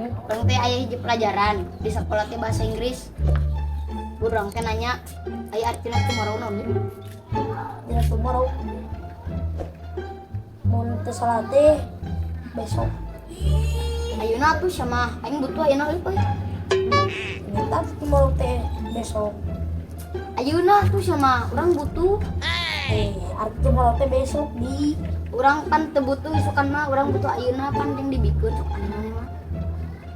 Orang teh aya hiji pelajaran di sekolah teh bahasa Inggris. Urang teh nanya, aya artina tomorrow naon ya? Dina tomorrow. Mun teu salah teh besok. Ayeuna tuh sama aing butuh ayeuna euy. Nyata tomorrow teh besok. Ayeuna tuh sama urang butuh. Arti tomorrow teh besok di. Urang pan teu butuh isukan mah, urang butuh ayeuna pan jeung dibikeun sok ayeuna mah.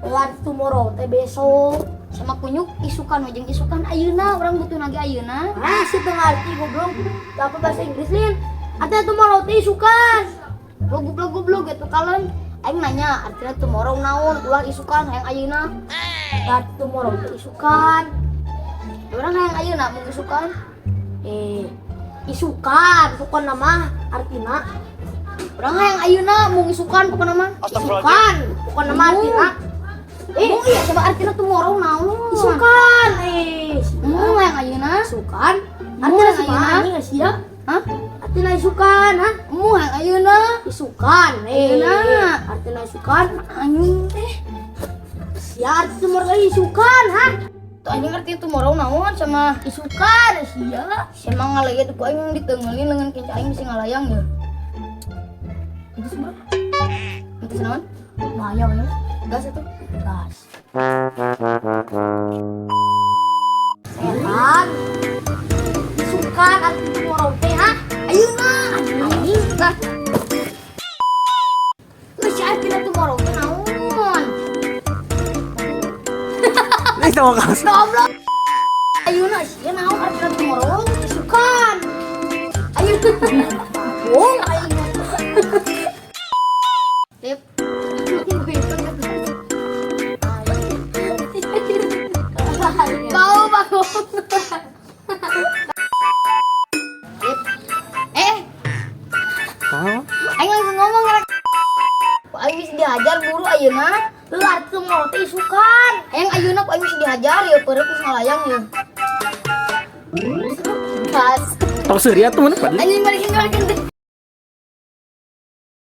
Arti tomorrow teh besok. Sama kunyuk isukan jeung isukan ayeuna, urang butuh nage ayeuna. Si teu ngarti goblok. Apa bahasa Inggris lin? Arti tomorrow teh isukan. Goblok gitu kalian. Aing nanya artinya tomorrow naon, ulah isukan hayang ayeuna. Arti tomorrow teh isukan. Urang hayang ayeuna mun isukan. Isukan nama artina. Urang hayang ayeuna mun isukan pokona mah. Isukan bukan nama artina. Mun iya coba artina tomorrow naon? Isukan. Mun hayang ayeuna. Isukan. Artina sama anjing sia. Hah? Artina isukan, ha? Mun hayang ayeuna. Isukan. Ayeuna. Artina isukan. Anjing teh. Sia arti tomorrow teh isukan, ha? Tuh anjing ngerti tomorrow naon sama isukan sia. Sama ngaleget ku aing ditengelin leungeun kieu aing bisa ngalayang ya. Itu semua. Itu naon? Bahaya we. Gas itu. Gas. Setan. Isukan arti tomorrow teh, ha? Ayeuna. Anjing. Nah. Geus artina tomorrow teh naon? Ini sama kaos. Goblok. Ayeuna sia naon artina tomorrow? Isukan. Ayeuna. Bohong aing. Tip. Bau bangun. Tip. Tahu? Aing langsung ngomong rek. Aing bisa dihajar guru ayeuna. Lu arti tomorrow teh isukan. Hayang ayeuna ku aing bisa dihajar ya peureuh geus ngalayang ya. Gas. Tahu seria tuh mana? Anjing balikin teh.